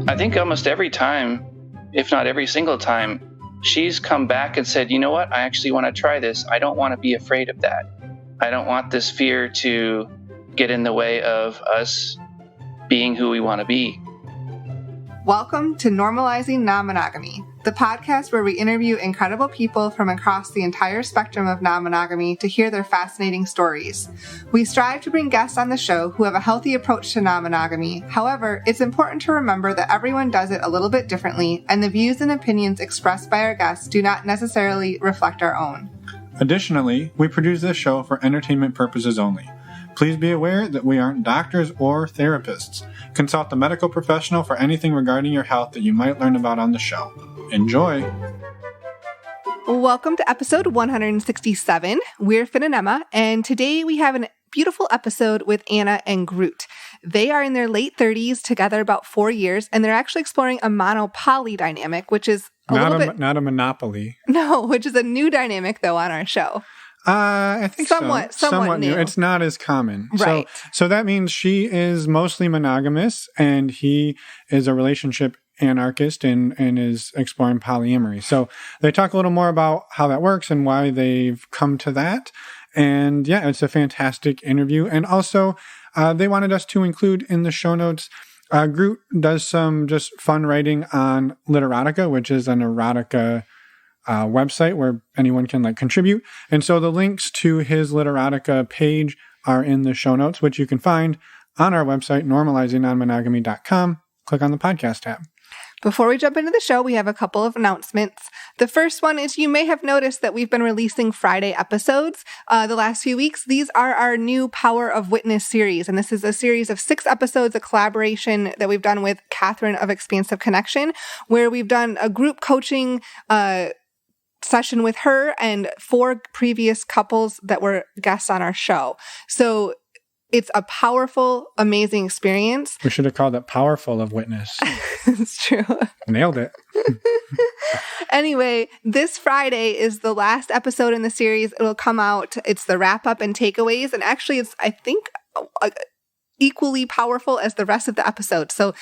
I think almost every time, if not every single time, she's come back and said, you know what, I actually want to try this. I don't want to be afraid of that. I don't want this fear to get in the way of us being who we want to be. Welcome to Normalizing Non-Monogamy, the podcast where we interview incredible people from across the entire spectrum of non-monogamy to hear their fascinating stories. We strive to bring guests on the show who have a healthy approach to non-monogamy. However, it's important to remember that everyone does it a little bit differently, and the views and opinions expressed by our guests do not necessarily reflect our own. Additionally, we produce this show for entertainment purposes only. Please be aware that we aren't doctors or therapists. Consult a medical professional for anything regarding your health that you might learn about on the show. Enjoy! Welcome to episode 167. We're Finn and Emma, and today we have a beautiful episode with Anna and Groot. They are in their late 30s, together about 4 years, and they're actually exploring a mono-poly dynamic, which is not a monopoly. No, which is a new dynamic, though, on our show. I think somewhat new. It's not as common. Right. So that means she is mostly monogamous and he is a relationship anarchist and is exploring polyamory. So they talk a little more about how that works and why they've come to that. And yeah, it's a fantastic interview. And also, they wanted us to include in the show notes, Groot does some just fun writing on Literotica, which is an erotica website where anyone can contribute. And so the links to his Literotica page are in the show notes, which you can find on our website, normalizingnonmonogamy.com. Click on the podcast tab. Before we jump into the show, we have a couple of announcements. The first one is you may have noticed that we've been releasing Friday episodes the last few weeks. These are our new Power of Witness series, and this is a series of 6 episodes, a collaboration that we've done with Catherine of Expansive Connection, where we've done a group coaching session with her and 4 previous couples that were guests on our show. So it's a powerful, amazing experience. We should have called it Powerful of Witness. It's true. Nailed it. Anyway, this Friday is the last episode in the series. It'll come out. It's the wrap up and takeaways. And actually, it's, I think, equally powerful as the rest of the episode. So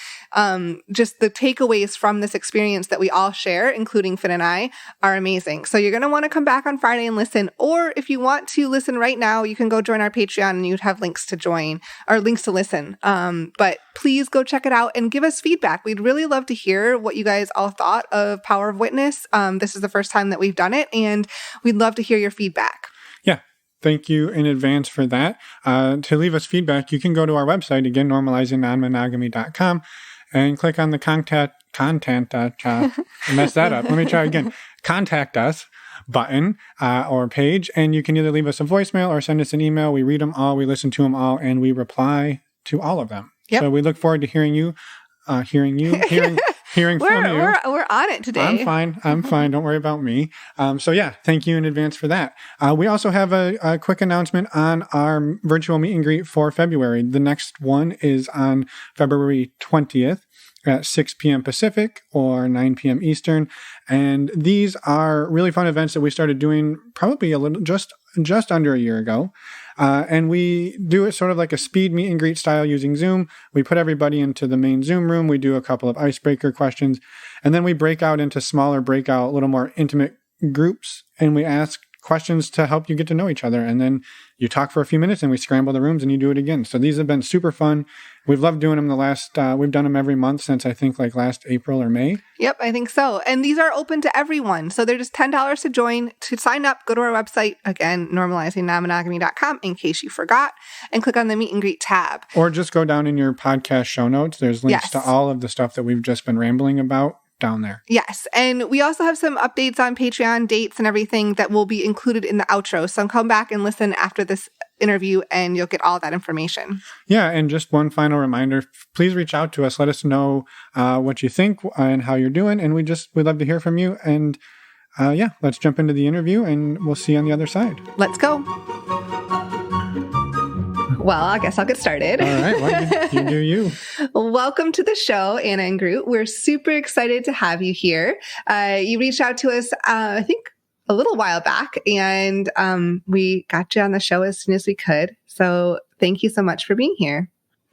just the takeaways from this experience that we all share, including Finn and I, are amazing. So you're going to want to come back on Friday and listen. Or if you want to listen right now, you can go join our Patreon and you'd have links to join or links to listen. But please go check it out and give us feedback. We'd really love to hear what you guys all thought of Power of Witness. This is the first time that we've done it, and we'd love to hear your feedback. Yeah. Thank you in advance for that. To leave us feedback, you can go to our website, again, normalizingnonmonogamy.com, and click on the contact us button or page, and you can either leave us a voicemail or send us an email. We read them all, we listen to them all, and we reply to all of them. Yep. So we look forward to hearing from you. We're on it today. I'm fine. Don't worry about me. So yeah, thank you in advance for that. We also have a quick announcement on our virtual meet and greet for February. The next one is on February 20th at 6 p.m. Pacific or 9 p.m. Eastern. And these are really fun events that we started doing probably just under a year ago. And we do it sort of like a speed meet and greet style using Zoom. We put everybody into the main Zoom room. We do a couple of icebreaker questions, and then we break out into smaller a little more intimate groups, and we ask questions to help you get to know each other. And then you talk for a few minutes and we scramble the rooms and you do it again. So these have been super fun. We've loved doing them we've done them every month since I think last April or May. Yep, I think so. And these are open to everyone. So they're just $10 to join. To sign up, go to our website, again, normalizingnonmonogamy.com in case you forgot, and click on the meet and greet tab. Or just go down in your podcast show notes. There's links to all of the stuff that we've just been rambling about down there. Yes. And we also have some updates on Patreon, dates and everything that will be included in the outro. So come back and listen after this interview and you'll get all that information. Yeah. And just one final reminder, please reach out to us. Let us know what you think and how you're doing. And we'd love to hear from you. And let's jump into the interview and we'll see you on the other side. Let's go. Well, I guess I'll get started. All right. Well, you do you. Welcome to the show, Anna and Groot. We're super excited to have you here. You reached out to us, I think, a little while back, and we got you on the show as soon as we could. So thank you so much for being here.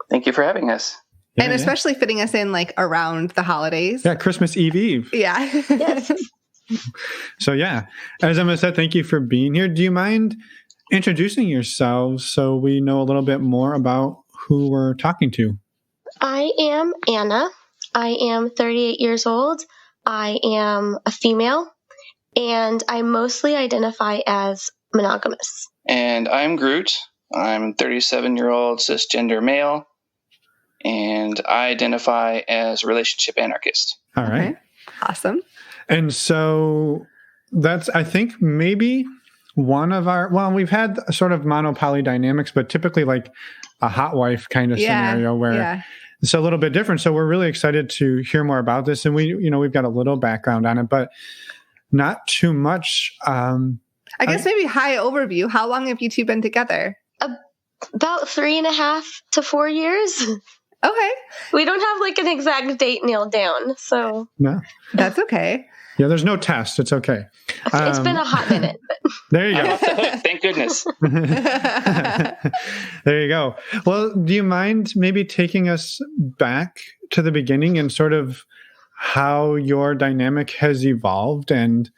Thank you for having us. Yeah, and especially fitting us in like around the holidays. Yeah, Christmas Eve. Yeah. Yes. So yeah, as Emma said, thank you for being here. Do you mind introducing yourselves so we know a little bit more about who we're talking to? I am Anna. I am 38 years old. I am a female, and I mostly identify as monogamous. And I'm Groot. I'm 37-year-old cisgender male, and I identify as a relationship anarchist. All right. Okay. Awesome. And so that's, I think, maybe one of our, well, we've had sort of mono-poly dynamics, but typically like a hot wife kind of scenario where it's a little bit different. So we're really excited to hear more about this. And we've got a little background on it, but not too much. I guess maybe high overview. How long have you two been together? About 3.5 to 4 years. Okay. We don't have like an exact date nailed down, so. No. That's okay. Yeah, there's no test. It's okay. It's been a hot minute. But. There you go. Thank goodness. There you go. Well, do you mind maybe taking us back to the beginning and sort of how your dynamic has evolved and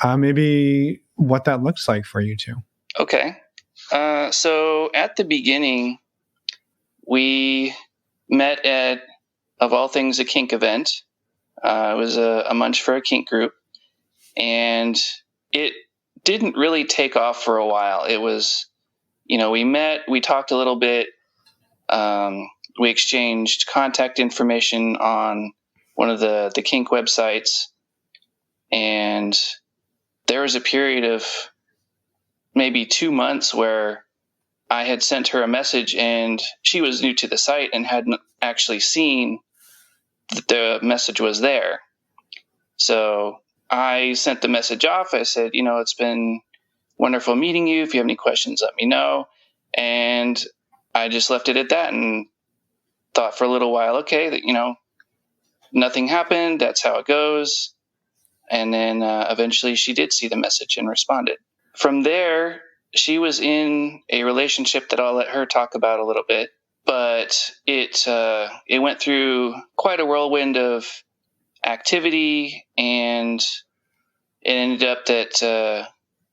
maybe what that looks like for you two? Okay. So at the beginning, we met at, of all things, a kink event. It was a munch for a kink group, and it didn't really take off for a while. It was, we met, we talked a little bit, we exchanged contact information on one of the kink websites, and there was a period of maybe 2 months where I had sent her a message, and she was new to the site and hadn't actually seen that the message was there. So I sent the message off. I said, it's been wonderful meeting you. If you have any questions, let me know. And I just left it at that and thought for a little while, okay, that, nothing happened. That's how it goes. And then eventually she did see the message and responded. From there, she was in a relationship that I'll let her talk about a little bit, but it went through quite a whirlwind of activity, and it ended up that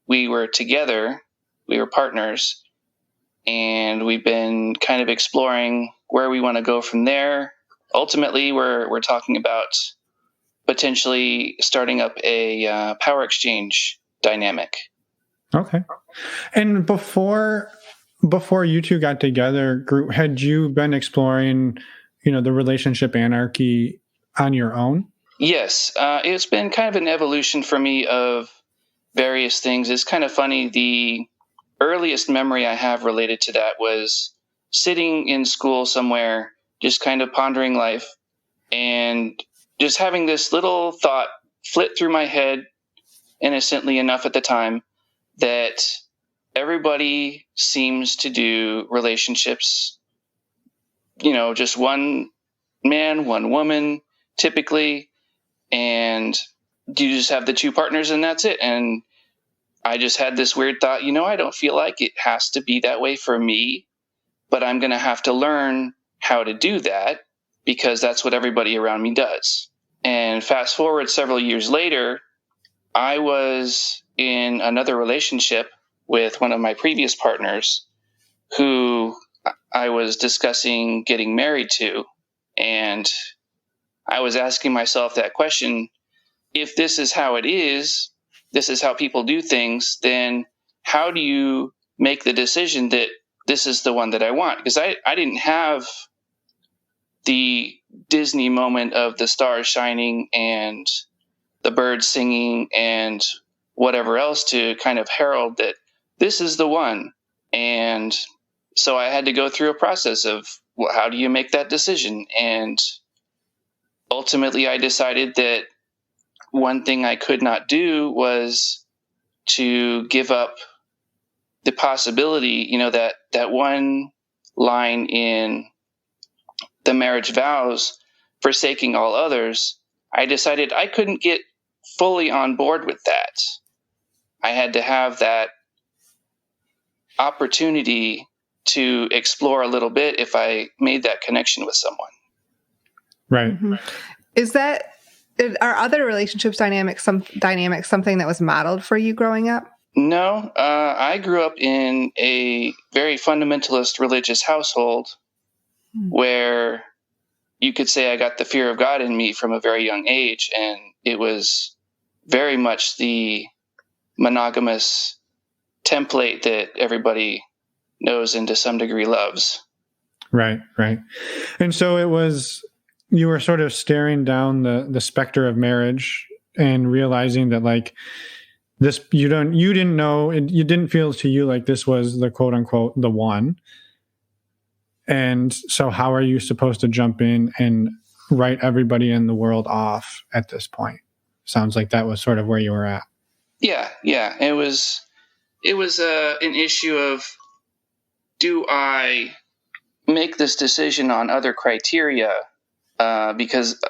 we were together, we were partners, and we've been kind of exploring where we want to go from there. Ultimately, we're talking about potentially starting up a power exchange dynamic. Okay. And before you two got together, Groot, had you been exploring, the relationship anarchy on your own? Yes. It's been kind of an evolution for me of various things. It's kind of funny. The earliest memory I have related to that was sitting in school somewhere, just kind of pondering life, and just having this little thought flit through my head, innocently enough at the time, that everybody seems to do relationships, just one man, one woman, typically, and you just have the two partners and that's it. And I just had this weird thought, I don't feel like it has to be that way for me, but I'm going to have to learn how to do that because that's what everybody around me does. And fast forward several years later, I was in another relationship with one of my previous partners who I was discussing getting married to. And I was asking myself that question, if this is how it is, this is how people do things, then how do you make the decision that this is the one that I want? Because I didn't have the Disney moment of the stars shining and the birds singing and whatever else to kind of herald that this is the one. And so I had to go through a process of, well, how do you make that decision? And ultimately I decided that one thing I could not do was to give up the possibility, that one line in the marriage vows, forsaking all others. I decided I couldn't get fully on board with that. I had to have that opportunity to explore a little bit if I made that connection with someone. Right. Mm-hmm. Are other relationships dynamics something that was modeled for you growing up? No, I grew up in a very fundamentalist religious household where you could say I got the fear of God in me from a very young age, and it was very much the monogamous template that everybody knows and to some degree loves. Right. And so you were sort of staring down the specter of marriage and realizing that like this, you didn't know, you didn't feel to you like this was the quote unquote the one. And so how are you supposed to jump in and write everybody in the world off at this point? Sounds like that was sort of where you were at. Yeah. It was an issue of, do I make this decision on other criteria? Because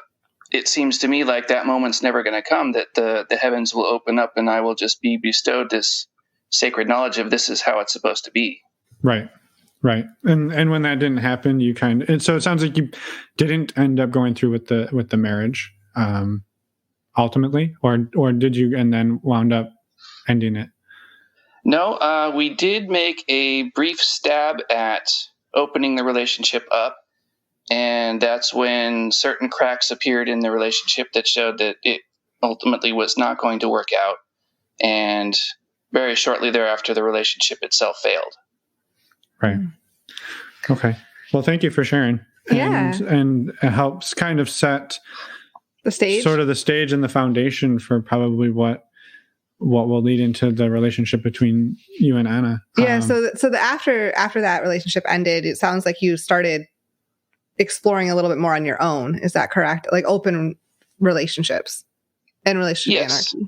it seems to me like that moment's never going to come, that the heavens will open up and I will just be bestowed this sacred knowledge of this is how it's supposed to be. Right. And when that didn't happen, and so it sounds like you didn't end up going through with the marriage, ultimately, or did you, and then wound up ending it? No, we did make a brief stab at opening the relationship up. And that's when certain cracks appeared in the relationship that showed that it ultimately was not going to work out. And very shortly thereafter, the relationship itself failed. Right. Okay. Well, thank you for sharing. Yeah. And it helps kind of set the stage and the foundation for probably what will lead into the relationship between you and Anna. Yeah. So after that relationship ended, it sounds like you started exploring a little bit more on your own. Is that correct? Like open relationships and relationship anarchy.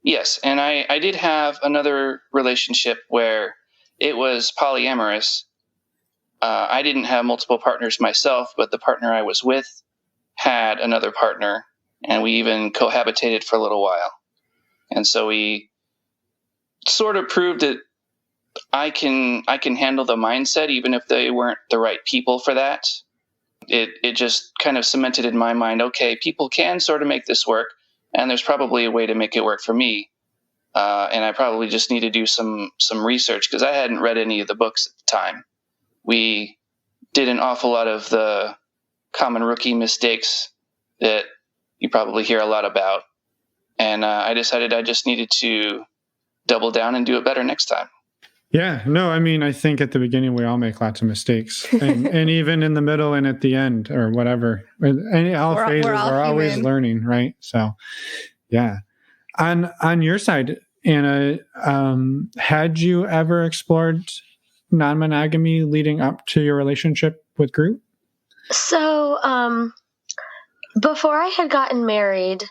Yes. And I did have another relationship where it was polyamorous. I didn't have multiple partners myself, but the partner I was with had another partner, and we even cohabitated for a little while. And so we sort of proved that I can handle the mindset, even if they weren't the right people for that. It just kind of cemented in my mind, okay, people can sort of make this work, and there's probably a way to make it work for me. And I probably just need to do some research because I hadn't read any of the books at the time. We did an awful lot of the common rookie mistakes that you probably hear a lot about. And I decided I just needed to double down and do it better next time. Yeah, no, I mean, I think at the beginning we all make lots of mistakes, and even in the middle and at the end or whatever. All phases, we're always learning, right? So, yeah. On your side, Anna, had you ever explored non-monogamy leading up to your relationship with Groot? So, before I had gotten married,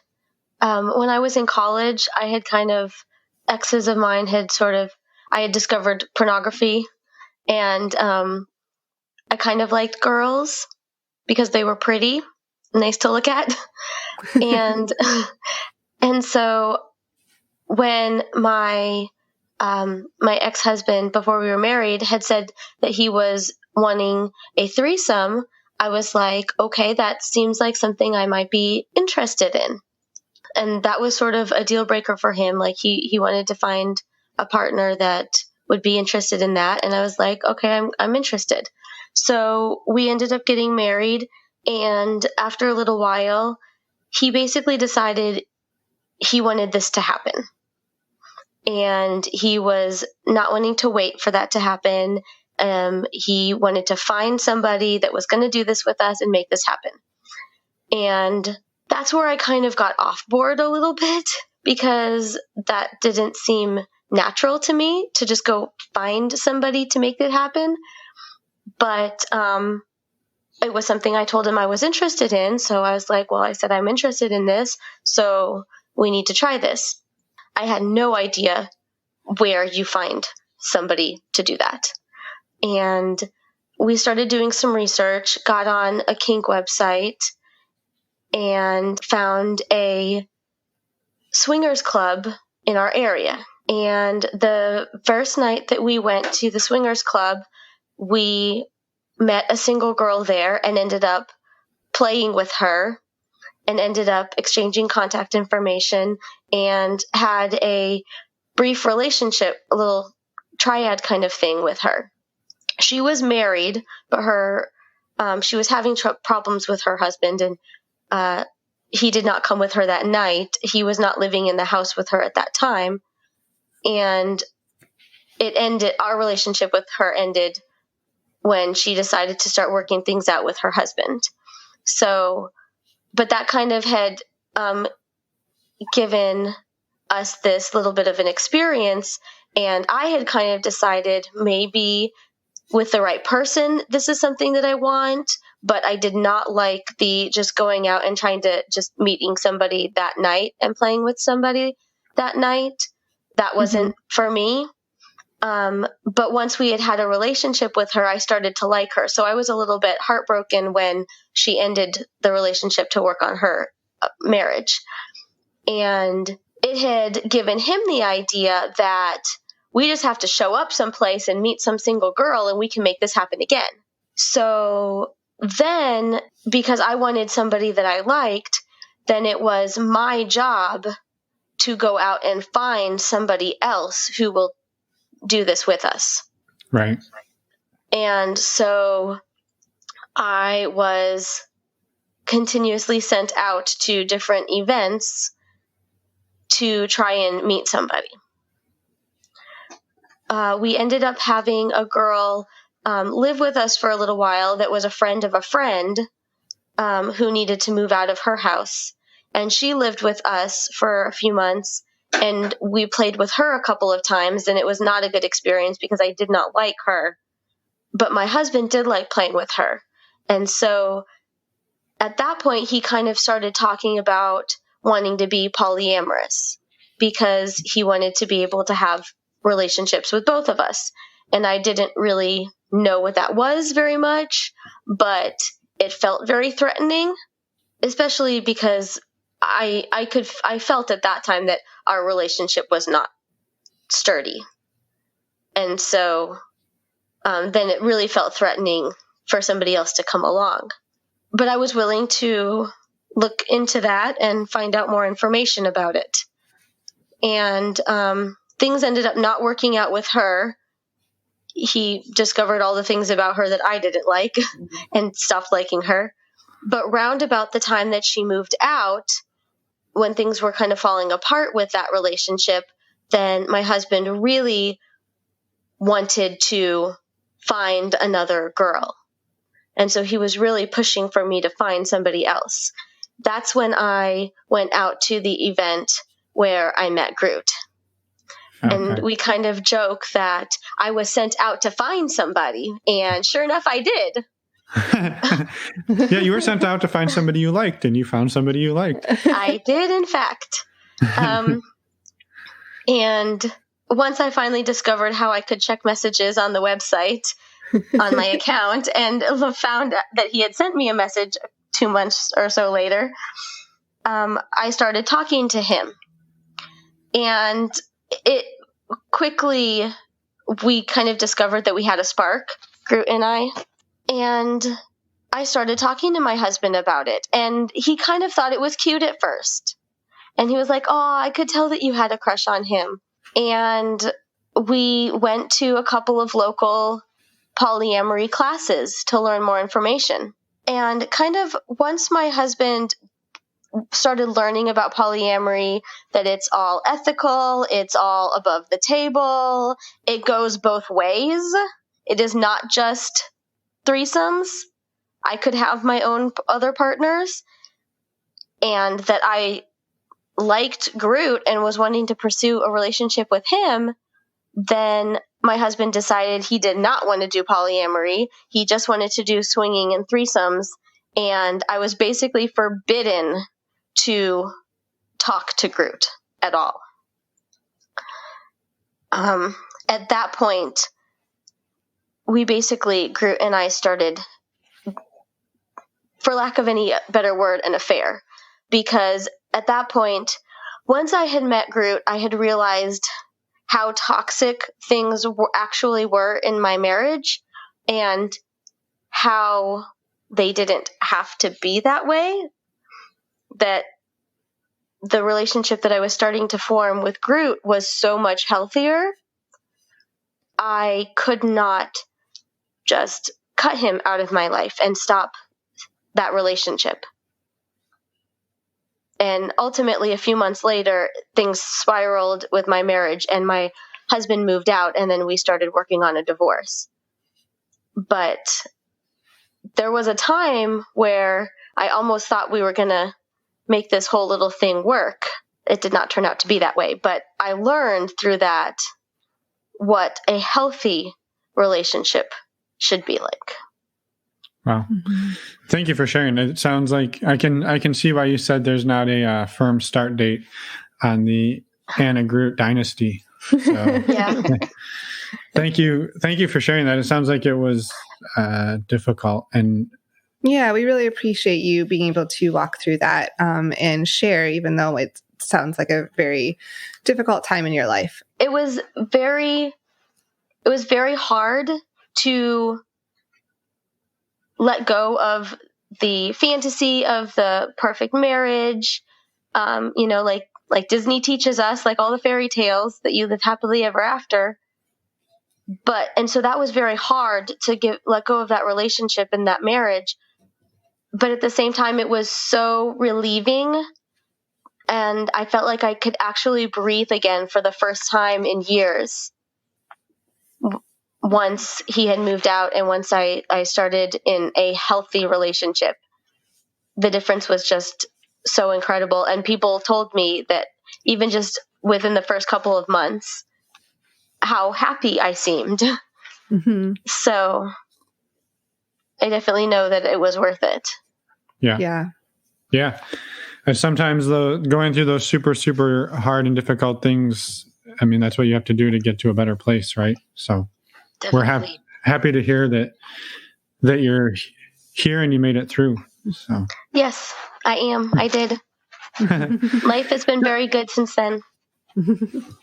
when I was in college, I had exes of mine I had discovered pornography, and I kind of liked girls because they were pretty and nice to look at. and so when my ex-husband, before we were married, had said that he was wanting a threesome, I was like, okay, that seems like something I might be interested in. And that was sort of a deal breaker for him. Like he wanted to find a partner that would be interested in that. And I was like, okay, I'm interested. So we ended up getting married. And after a little while, he basically decided he wanted this to happen. And he was not wanting to wait for that to happen. He wanted to find somebody that was going to do this with us and make this happen. And that's where I kind of got off board a little bit, because that didn't seem natural to me to just go find somebody to make it happen. But it was something I told him I was interested in. So I was like, well, I said I'm interested in this, so we need to try this. I had no idea where you find somebody to do that. And we started doing some research, got on a kink website, and found a swingers club in our area. And the first night that we went to the swingers club, we met a single girl there and ended up playing with her and ended up exchanging contact information and had a brief relationship, a little triad kind of thing with her. She was married, but she was having problems with her husband, and he did not come with her that night. He was not living in the house with her at that time. And our relationship with her ended when she decided to start working things out with her husband. So, but that kind of had given us this little bit of an experience. And I had kind of decided maybe with the right person, this is something that I want, but I did not like the just going out and trying to just meeting somebody that night and playing with somebody that night. That wasn't for me. But once we had a relationship with her, I started to like her. So I was a little bit heartbroken when she ended the relationship to work on her marriage. And it had given him the idea that we just have to show up someplace and meet some single girl and we can make this happen again. So then, because I wanted somebody that I liked, then it was my job to go out and find somebody else who will do this with us. Right. And so I was continuously sent out to different events to try and meet somebody. We ended up having a girl live with us for a little while that was a friend of a friend who needed to move out of her house. And she lived with us for a few months, and we played with her a couple of times, and it was not a good experience because I did not like her. But my husband did like playing with her. And so at that point, he kind of started talking about wanting to be polyamorous because he wanted to be able to have relationships with both of us. And I didn't really know what that was very much, but it felt very threatening, especially because I felt at that time that our relationship was not sturdy. And so then it really felt threatening for somebody else to come along. But I was willing to look into that and find out more information about it. And things ended up not working out with her. He discovered all the things about her that I didn't like and stopped liking her. But round about the time that she moved out, when things were kind of falling apart with that relationship, then my husband really wanted to find another girl. And so he was really pushing for me to find somebody else. That's when I went out to the event where I met Groot. Okay. And we kind of joke that I was sent out to find somebody, and sure enough, I did. Yeah, you were sent out to find somebody you liked, and you found somebody you liked. I did, in fact. And once I finally discovered how I could check messages on the website on my account and found that he had sent me a message 2 months or so later, I started talking to him. And it quickly, we kind of discovered that we had a spark, Groot and I. And I started talking to my husband about it. And he kind of thought it was cute at first. And he was like, "Oh, I could tell that you had a crush on him." And we went to a couple of local polyamory classes to learn more information. And kind of once my husband started learning about polyamory, that it's all ethical, it's all above the table, it goes both ways. It is not just threesomes. I could have my own other partners, and that I liked Groot and was wanting to pursue a relationship with him. Then my husband decided he did not want to do polyamory. He just wanted to do swinging and threesomes. And I was basically forbidden to talk to Groot at all. At that point, Groot and I started, for lack of any better word, an affair. Because at that point, once I had met Groot, I had realized how toxic things actually were in my marriage, and how they didn't have to be that way, that the relationship that I was starting to form with Groot was so much healthier. I could not just cut him out of my life and stop that relationship. And ultimately, a few months later, things spiraled with my marriage, and my husband moved out, and then we started working on a divorce. But there was a time where I almost thought we were going to make this whole little thing work. It did not turn out to be that way, but I learned through that what a healthy relationship should be like. Wow. Mm-hmm. Thank you for sharing. It sounds like I can see why you said there's not a firm start date on the Anna Groot dynasty. So, Yeah. Thank you for sharing that. It sounds like it was difficult, and yeah, we really appreciate you being able to walk through that and share, even though it sounds like a very difficult time in your life. It was very hard to let go of the fantasy of the perfect marriage, like Disney teaches us, like all the fairy tales that you live happily ever after. And so that was very hard to let go of that relationship and that marriage. But at the same time, it was so relieving. And I felt like I could actually breathe again for the first time in years. Once he had moved out and once I started in a healthy relationship, the difference was just so incredible. And people told me that even just within the first couple of months, how happy I seemed. Mm-hmm. So I definitely know that it was worth it. Yeah. And sometimes going through those super, super hard and difficult things, I mean, that's what you have to do to get to a better place, right? So Definitely. We're happy to hear that you're here and you made it through. So yes, I am. I did. Life has been very good since then.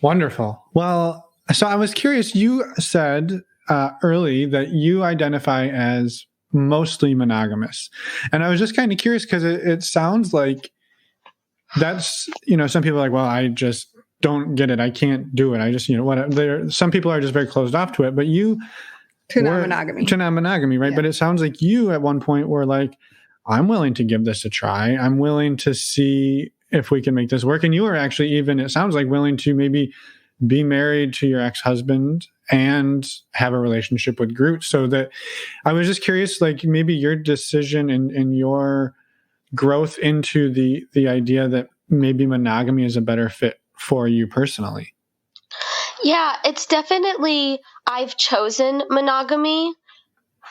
Wonderful. Well, so I was curious, you said early that you identify as mostly monogamous. And I was just kind of curious because it sounds like that's, some people are like, well, I just don't get it. I can't do it. I just, some people are just very closed off to it, but you to non-monogamy, right? Yeah. But it sounds like you at one point were like, I'm willing to give this a try. I'm willing to see if we can make this work. And you were actually even, it sounds like, willing to maybe be married to your ex-husband and have a relationship with Groot. So that I was just curious, like maybe your decision and your growth into the idea that maybe monogamy is a better fit for you personally. Yeah, it's definitely, I've chosen monogamy.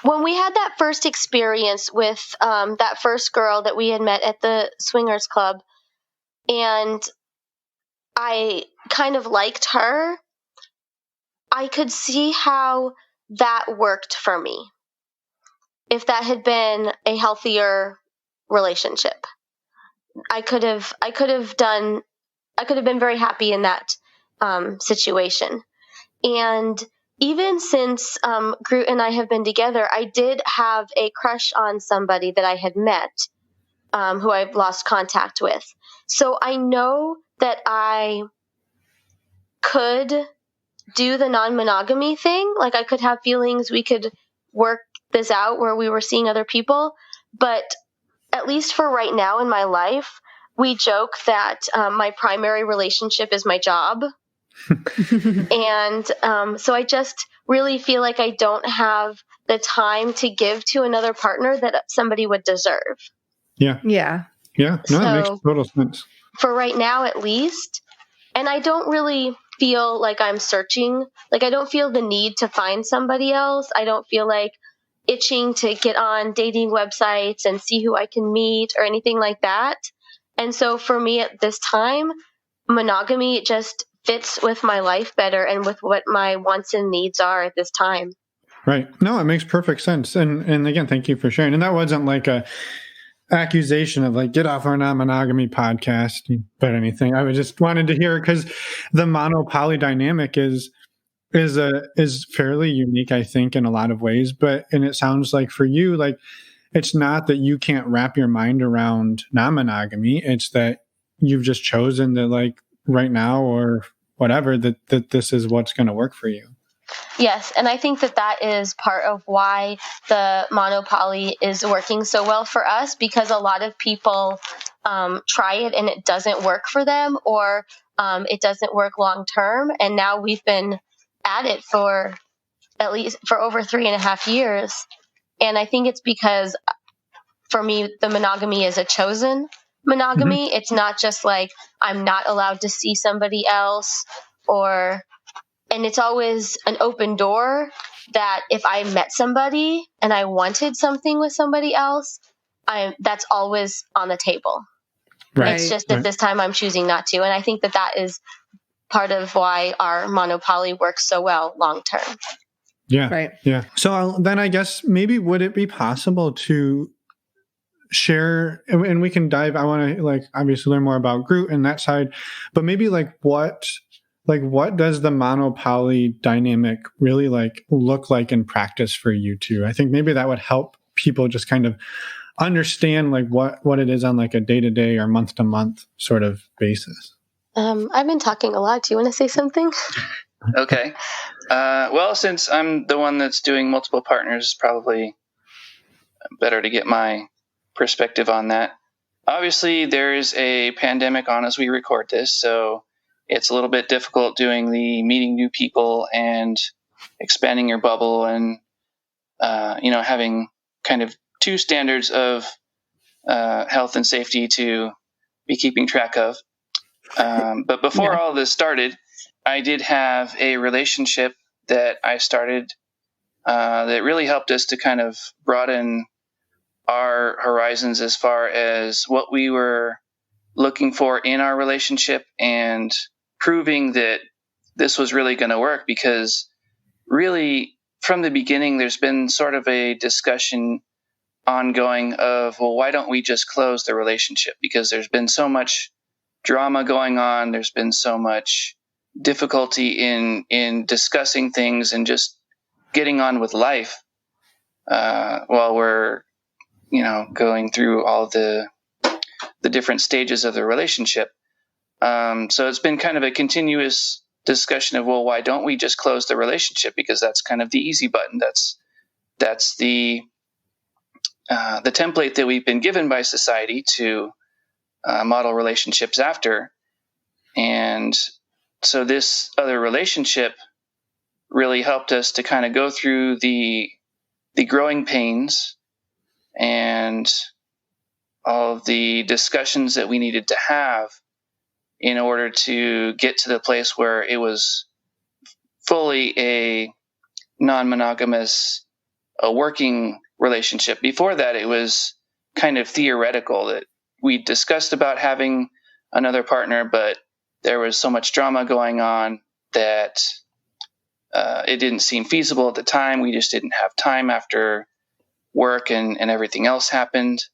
When we had that first experience with that first girl that we had met at the swingers club, and I kind of liked her, I could see how that worked for me if that had been a healthier relationship. I could have been very happy in that situation. And even since Groot and I have been together, I did have a crush on somebody that I had met who I've lost contact with. So I know that I could do the non-monogamy thing. Like I could have feelings, we could work this out where we were seeing other people. But at least for right now in my life, we joke that my primary relationship is my job. And so I just really feel like I don't have the time to give to another partner that somebody would deserve. Yeah. No, it makes total sense. For right now, at least. And I don't really feel like I'm searching. Like I don't feel the need to find somebody else. I don't feel like itching to get on dating websites and see who I can meet or anything like that. And so for me at this time, monogamy just fits with my life better and with what my wants and needs are at this time. Right. No, it makes perfect sense. And again, thank you for sharing. And that wasn't like a accusation of like, get off our non-monogamy podcast, but anything. I just wanted to hear, because the mono-poly dynamic is is fairly unique, I think, in a lot of ways. And it sounds like for you, like, it's not that you can't wrap your mind around non-monogamy. It's that you've just chosen that, like, right now or whatever, that this is what's going to work for you. Yes, and I think that is part of why the monopoly is working so well for us, because a lot of people try it and it doesn't work for them, or it doesn't work long term. And now we've been at it for at least for over 3.5 years. And I think it's because, for me, the monogamy is a chosen monogamy. Mm-hmm. It's not just like I'm not allowed to see somebody else, and it's always an open door that if I met somebody and I wanted something with somebody else, that's always on the table. Right. It's just that this time I'm choosing not to. And I think that is part of why our monopoly works so well long term. Yeah. Right. Yeah. So then I guess maybe would it be possible to share, and we can dive, I want to, like, obviously learn more about Groot and that side, but maybe what does the monopoly dynamic really, like, look like in practice for you two? I think maybe that would help people just kind of understand, like, what it is on, like, a day-to-day or month-to-month sort of basis. I've been talking a lot. Do you want to say something? Okay. Well, since I'm the one that's doing multiple partners, it's probably better to get my perspective on that. Obviously, there is a pandemic on as we record this, so it's a little bit difficult doing the meeting new people and expanding your bubble and, having kind of two standards of health and safety to be keeping track of. But before all this started, I did have a relationship that I started that really helped us to kind of broaden our horizons as far as what we were looking for in our relationship and proving that this was really going to work, because really from the beginning there's been sort of a discussion ongoing of, well, why don't we just close the relationship? Because there's been so much drama going on, there's been so much difficulty in discussing things and just getting on with life while we're going through all the different stages of the relationship. So it's been kind of a continuous discussion of, well, why don't we just close the relationship? Because that's kind of the easy button. That's the template that we've been given by society to model relationships after. And so this other relationship really helped us to kind of go through the growing pains and all of the discussions that we needed to have in order to get to the place where it was fully a non-monogamous, a working relationship. Before that, it was kind of theoretical that we discussed about having another partner, but there was so much drama going on that it didn't seem feasible at the time. We just didn't have time after work and everything else happened.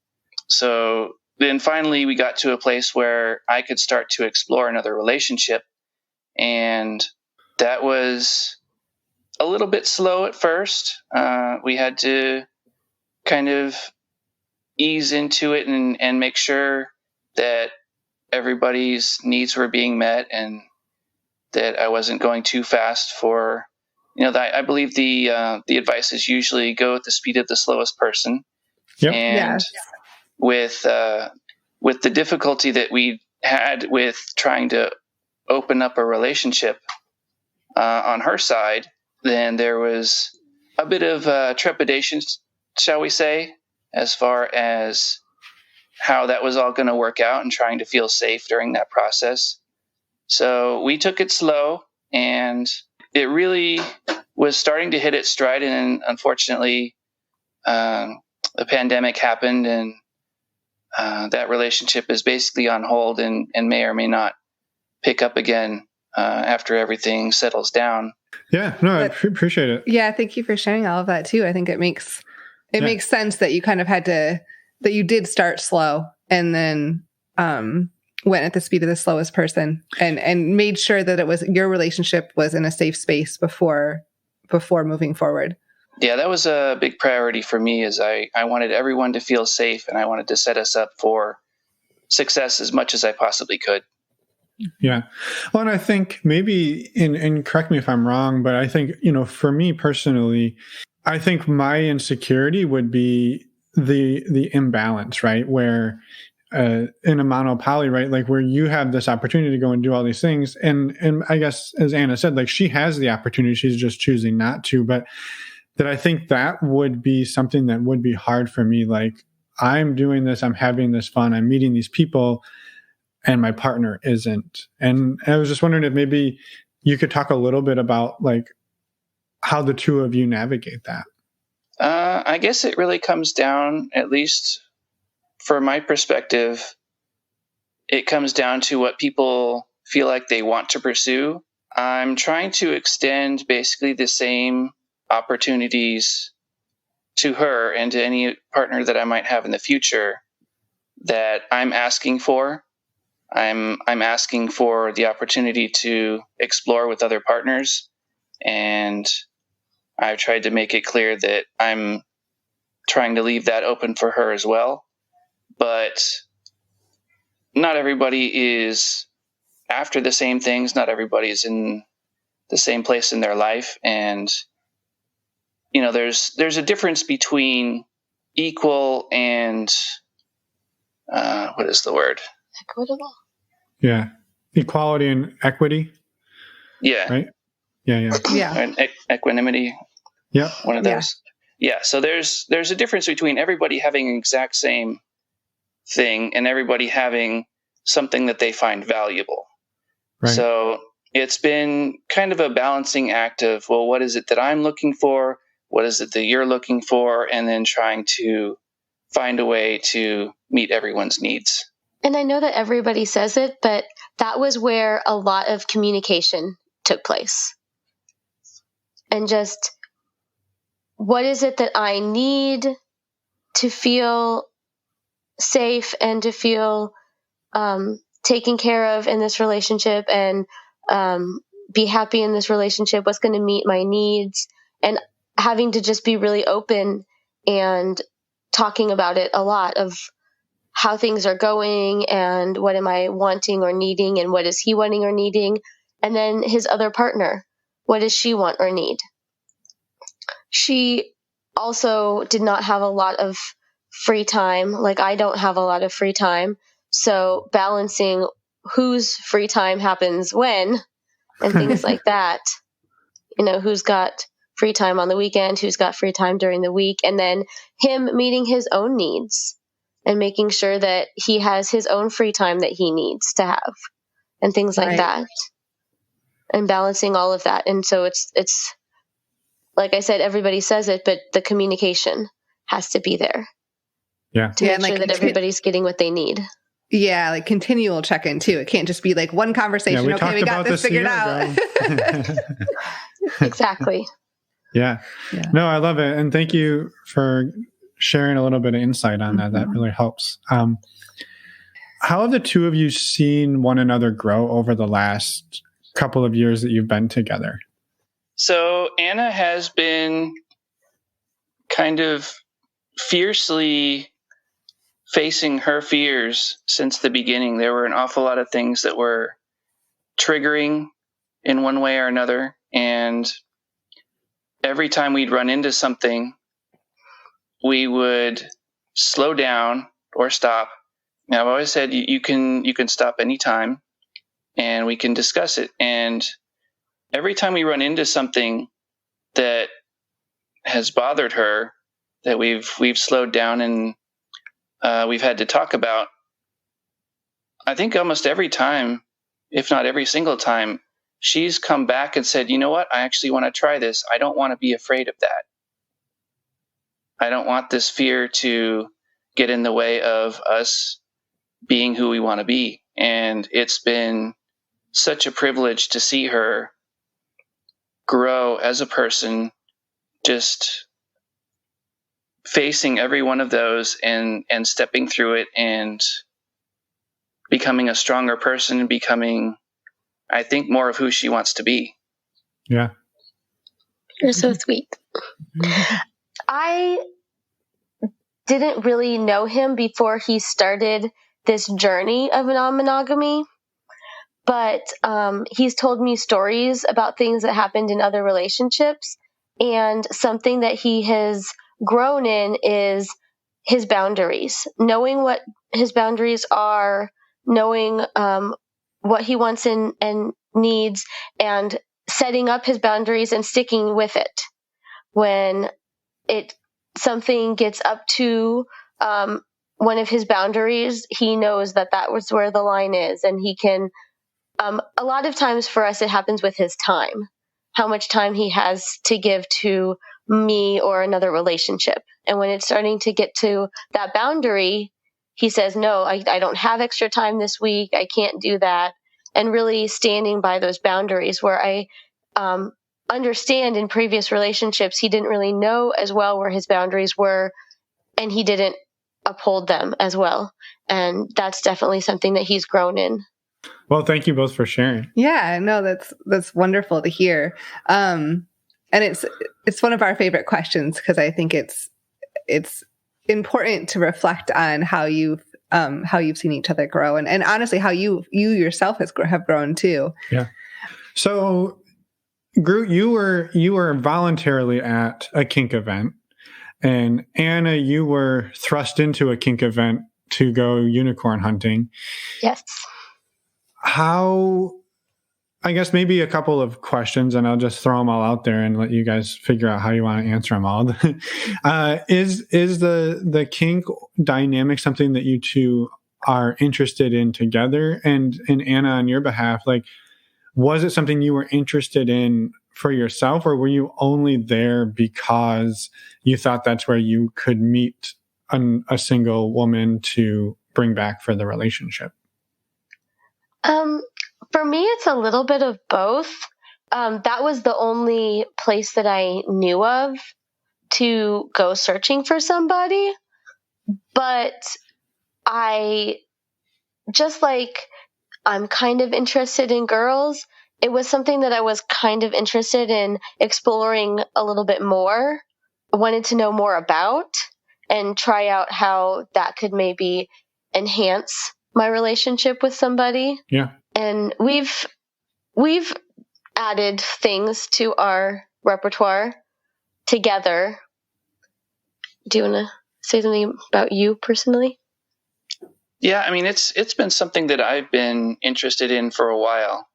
So then finally we got to a place where I could start to explore another relationship. And that was a little bit slow at first. We had to kind of ease into it and make sure that everybody's needs were being met and that I wasn't going too fast for, I believe the advice is usually go at the speed of the slowest person. Yep. And with the difficulty that we had with trying to open up a relationship on her side, then there was a bit of trepidation, shall we say, as far as how that was all going to work out and trying to feel safe during that process. So we took it slow, and it really was starting to hit its stride. And unfortunately, the pandemic happened, and that relationship is basically on hold and may or may not pick up again after everything settles down. Yeah, no, I appreciate it. Yeah, thank you for sharing all of that too. I think it makes sense that you kind of had to, that you did start slow and then went at the speed of the slowest person and made sure that it was your relationship was in a safe space before moving forward. Yeah, that was a big priority for me, is I wanted everyone to feel safe, and I wanted to set us up for success as much as I possibly could. Yeah. Well, and I think maybe, and correct me if I'm wrong, but I think, for me personally, I think my insecurity would be the imbalance, right? Where in a monopoly, right? Like where you have this opportunity to go and do all these things. And I guess, as Anna said, like she has the opportunity, she's just choosing not to. But that I think that would be something that would be hard for me. Like I'm doing this, I'm having this fun, I'm meeting these people, and my partner isn't. And I was just wondering if maybe you could talk a little bit about like how the two of you navigate that. I guess it really comes down, at least from my perspective, it comes down to what people feel like they want to pursue. I'm trying to extend basically the same opportunities to her and to any partner that I might have in the future that I'm asking for. I'm asking for the opportunity to explore with other partners, and I've tried to make it clear that I'm trying to leave that open for her as well. But not everybody is after the same things. Not everybody is in the same place in their life. And, there's a difference between equal and, what is the word? Equitable. Yeah. Equality and equity. Yeah. Right? Yeah. Yeah. Equanimity. Yeah. One of those. Yeah. So there's a difference between everybody having the exact same thing and everybody having something that they find valuable. Right. So it's been kind of a balancing act of, well, what is it that I'm looking for? What is it that you're looking for? And then trying to find a way to meet everyone's needs. And I know that everybody says it, but that was where a lot of communication took place. And just, what is it that I need to feel safe and to feel taken care of in this relationship, and be happy in this relationship? What's going to meet my needs? And having to just be really open and talking about it a lot, of how things are going and what am I wanting or needing and what is he wanting or needing. And then his other partner, what does she want or need? She also did not have a lot of free time. Like I don't have a lot of free time. So balancing whose free time happens when and things like that, who's got free time on the weekend, who's got free time during the week, and then him meeting his own needs and making sure that he has his own free time that he needs to have and things like that, and balancing all of that. And so it's like I said, everybody says it, but the communication has to be there. Yeah. To make sure that everybody's getting what they need. Yeah, like continual check-in too. It can't just be like one conversation. Yeah, we got this figured out. Exactly. Yeah. No, I love it. And thank you for sharing a little bit of insight on that. That really helps. How have the two of you seen one another grow over the last couple of years that you've been together? So Anna has been kind of fiercely facing her fears since the beginning. There were an awful lot of things that were triggering in one way or another. And every time we'd run into something, we would slow down or stop. Now, I've always said you can stop anytime and we can discuss it. And every time we run into something that has bothered her, that we've slowed down and we've had to talk about, I think almost every time, if not every single time, she's come back and said, you know what, I actually want to try this. I don't want to be afraid of that. I don't want this fear to get in the way of us being who we want to be. And it's been such a privilege to see her grow as a person, just facing every one of those and stepping through it and becoming a stronger person, becoming, I think, more of who she wants to be. Yeah. You're so sweet. I didn't really know him before he started this journey of non-monogamy, but he's told me stories about things that happened in other relationships, and something that he has grown in is his boundaries, knowing what his boundaries are, knowing what he wants and needs, and setting up his boundaries and sticking with it. When something gets up to one of his boundaries, he knows that was where the line is, and he can. A lot of times for us, it happens with his time, how much time he has to give to me or another relationship. And when it's starting to get to that boundary, he says, no, I don't have extra time this week. I can't do that. And really standing by those boundaries, where I understand in previous relationships, he didn't really know as well where his boundaries were, and he didn't uphold them as well. And that's definitely something that he's grown in. Well, thank you both for sharing. Yeah, no, that's wonderful to hear. And it's one of our favorite questions, because I think it's important to reflect on how you've seen each other grow, and honestly how you yourself have grown too. Yeah. So, Groot, you were voluntarily at a kink event, and Anna, you were thrust into a kink event to go unicorn hunting. Yes. How, I guess maybe a couple of questions, and I'll just throw them all out there and let you guys figure out how you want to answer them all. Is the kink dynamic something that you two are interested in together? And Anna, on your behalf, like, was it something you were interested in for yourself, or were you only there because you thought that's where you could meet a single woman to bring back for the relationship? For me, it's a little bit of both. That was the only place that I knew of to go searching for somebody. But I'm kind of interested in girls. It was something that I was kind of interested in exploring a little bit more. I wanted to know more about and try out how that could maybe enhance my relationship with somebody. Yeah. And we've added things to our repertoire together. Do you want to say something about you personally? Yeah, I mean, it's been something that I've been interested in for a while.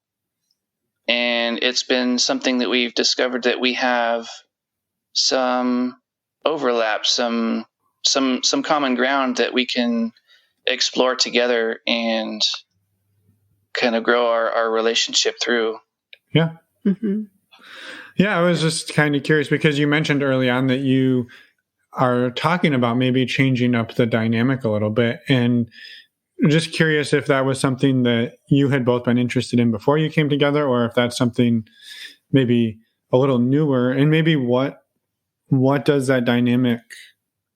And it's been something that we've discovered that we have some overlap, some common ground that we can explore together and kind of grow our relationship through. Yeah. Mm-hmm. Yeah, I was just kind of curious because you mentioned early on that you are talking about maybe changing up the dynamic a little bit, and just curious if that was something that you had both been interested in before you came together, or if that's something maybe a little newer, and maybe what does that dynamic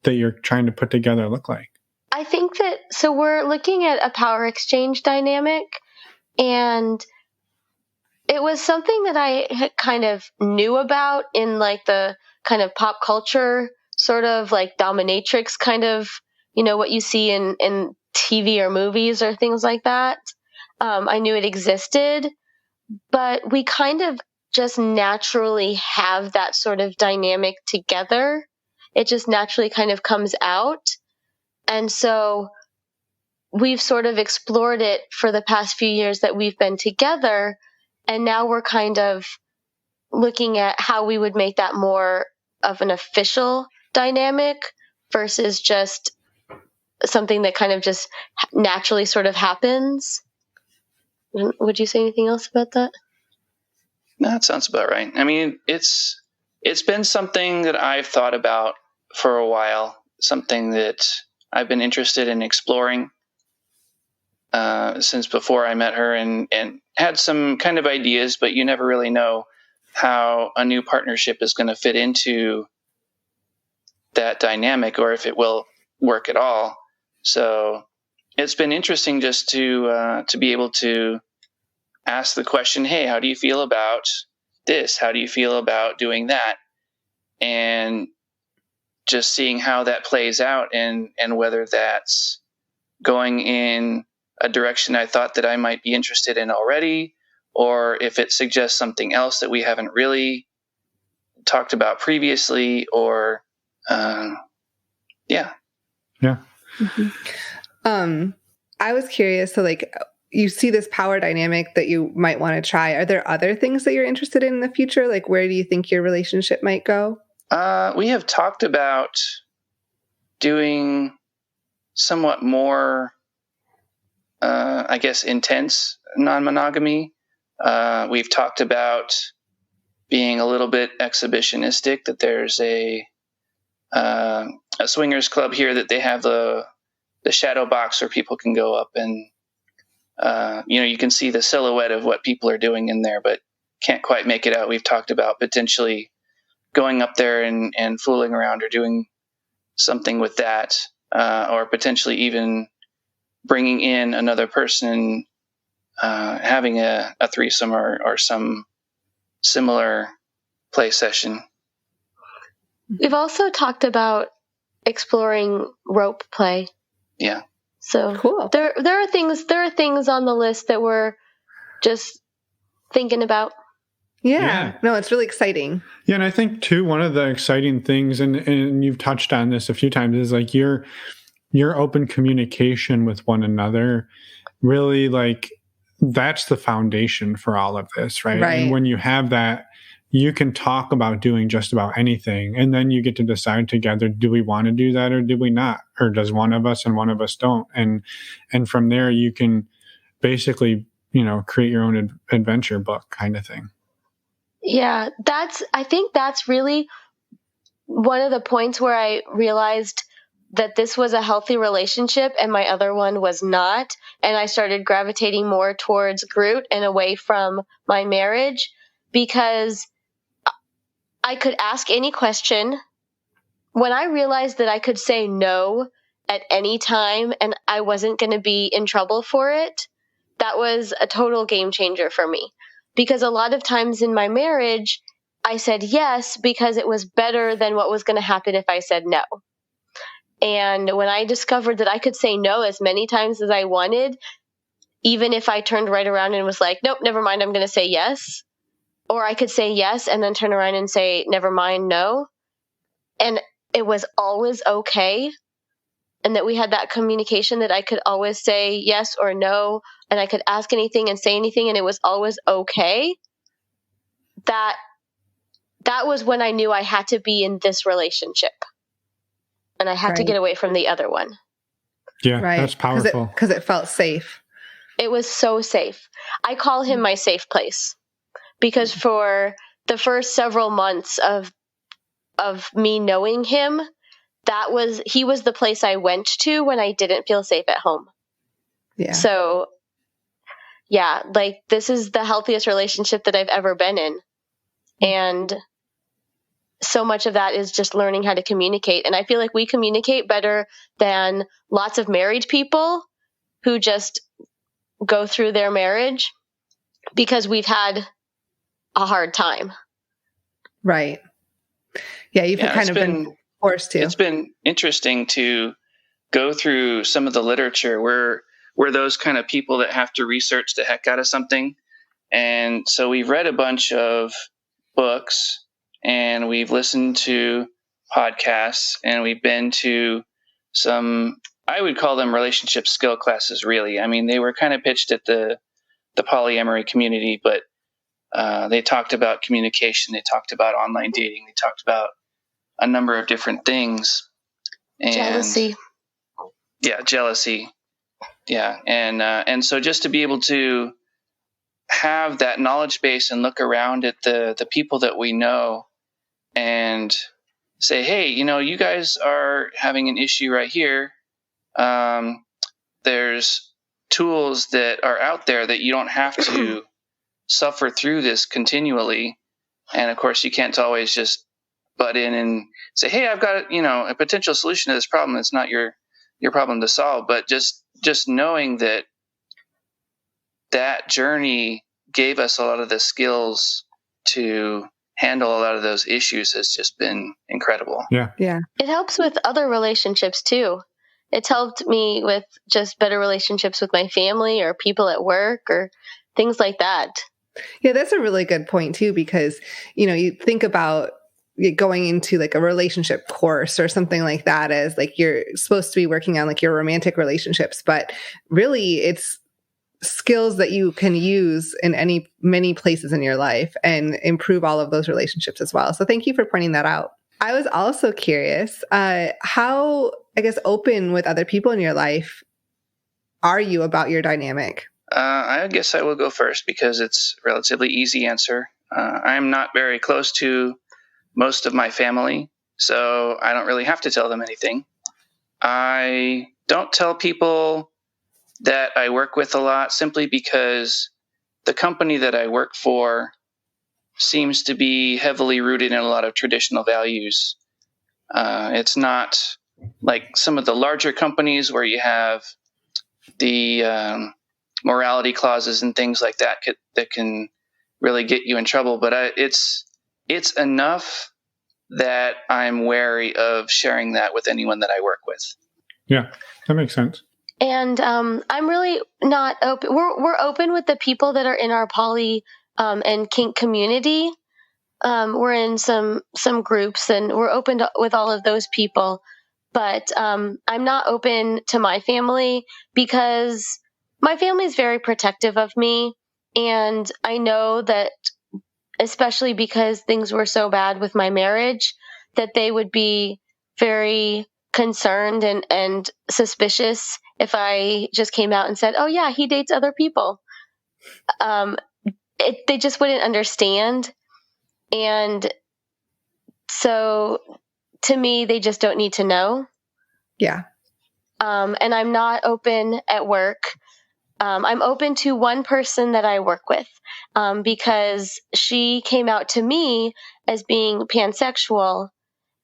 that you're trying to put together look like? I think so we're looking at a power exchange dynamic, and it was something that I had kind of knew about in like the kind of pop culture sort of like dominatrix kind of, what you see in TV or movies or things like that. I knew it existed, but we kind of just naturally have that sort of dynamic together. It just naturally kind of comes out. And so we've sort of explored it for the past few years that we've been together. And now we're kind of looking at how we would make that more of an official dynamic versus just something that kind of just naturally sort of happens. Would you say anything else about that? No, that sounds about right. I mean, it's been something that I've thought about for a while, something that I've been interested in exploring since before I met her, and had some kind of ideas, but you never really know how a new partnership is going to fit into that dynamic or if it will work at all. So it's been interesting just to be able to ask the question, hey, how do you feel about this? How do you feel about doing that? And just seeing how that plays out, and whether that's going in a direction I thought that I might be interested in already, or if it suggests something else that we haven't really talked about previously, or yeah. Mm-hmm. I was curious, so like, you see this power dynamic that you might want to try. Are there other things that you're interested in the future? Like, where do you think your relationship might go? We have talked about doing somewhat more, I guess, intense non-monogamy. We've talked about being a little bit exhibitionistic, that there's a swingers club here that they have the shadow box where people can go up and, you can see the silhouette of what people are doing in there, but can't quite make it out. We've talked about potentially going up there and fooling around or doing something with that, or potentially even bringing in another person, having a threesome or some similar play session. We've also talked about exploring rope play. Yeah. So cool. There are things on the list that we're just thinking about. Yeah. No, it's really exciting. Yeah, and I think too, one of the exciting things, and you've touched on this a few times, is like your open communication with one another. Really, like, that's the foundation for all of this, right? And when you have that, you can talk about doing just about anything, and then you get to decide together: do we want to do that, or do we not, or does one of us and one of us don't? And from there, you can basically, create your own adventure book kind of thing. Yeah, I think that's really one of the points where I realized that this was a healthy relationship and my other one was not. And I started gravitating more towards Groot and away from my marriage, because I could ask any question. When I realized that I could say no at any time and I wasn't going to be in trouble for it, that was a total game changer for me. Because a lot of times in my marriage, I said yes because it was better than what was going to happen if I said no. And when I discovered that I could say no as many times as I wanted, even if I turned right around and was like, nope, never mind, I'm going to say yes. Or I could say yes and then turn around and say, never mind, no. And it was always okay. And that we had that communication that I could always say yes or no, and I could ask anything and say anything, and it was always okay. That was when I knew I had to be in this relationship, and I had to get away from the other one. Yeah, that's powerful. Because it felt safe. It was so safe. I call him my safe place, because for the first several months of me knowing him, he was the place I went to when I didn't feel safe at home. Yeah. So, yeah, like, this is the healthiest relationship that I've ever been in. And so much of that is just learning how to communicate. And I feel like we communicate better than lots of married people who just go through their marriage because we've had a hard time. Right. Yeah, you've kind of been forced to. It's been interesting to go through some of the literature. We're those kind of people that have to research the heck out of something. And so we've read a bunch of books, and we've listened to podcasts, and we've been to some, I would call them relationship skill classes, really. I mean, they were kind of pitched at the polyamory community, but they talked about communication. They talked about online dating. They talked about a number of different things. And jealousy. Yeah, jealousy. Yeah. And so just to be able to have that knowledge base and look around at the people that we know and say, hey, you guys are having an issue right here. There's tools that are out there that you don't have to suffer through this continually. And of course, you can't always just butt in and say, hey, I've got, a potential solution to this problem. It's not your problem to solve, but just just knowing that journey gave us a lot of the skills to handle a lot of those issues has just been incredible. Yeah. It helps with other relationships too. It's helped me with just better relationships with my family or people at work or things like that. Yeah, that's a really good point too, because, you think about going into like a relationship course or something like that as like you're supposed to be working on like your romantic relationships, but really it's skills that you can use in many places in your life and improve all of those relationships as well. So thank you for pointing that out. I was also curious, how, I guess, open with other people in your life are you about your dynamic? I guess I will go first because it's a relatively easy answer. I'm not very close to most of my family, so I don't really have to tell them anything. I don't tell people that I work with a lot simply because the company that I work for seems to be heavily rooted in a lot of traditional values. It's not like some of the larger companies where you have the morality clauses and things like that that can really get you in trouble. But it's enough that I'm wary of sharing that with anyone that I work with. Yeah, that makes sense. And I'm really not open. We're open with the people that are in our poly and kink community. We're in some groups, and we're open with all of those people. But I'm not open to my family because my family is very protective of me, and I know that, especially because things were so bad with my marriage, that they would be very concerned and suspicious if I just came out and said, "Oh yeah, he dates other people." They just wouldn't understand. And so to me, they just don't need to know. Yeah. And I'm not open at work. I'm open to one person that I work with because she came out to me as being pansexual.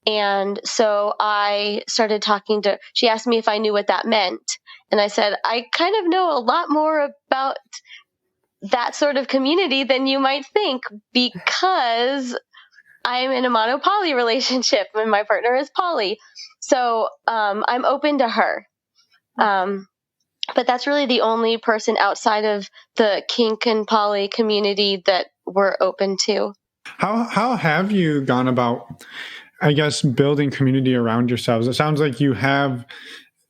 And so I started talking to her. She asked me if I knew what that meant. And I said, I kind of know a lot more about that sort of community than you might think because I'm in a mono-poly relationship and my partner is poly. So I'm open to her. But that's really the only person outside of the kink and poly community that we're open to. How have you gone about, I guess, building community around yourselves? It sounds like you have,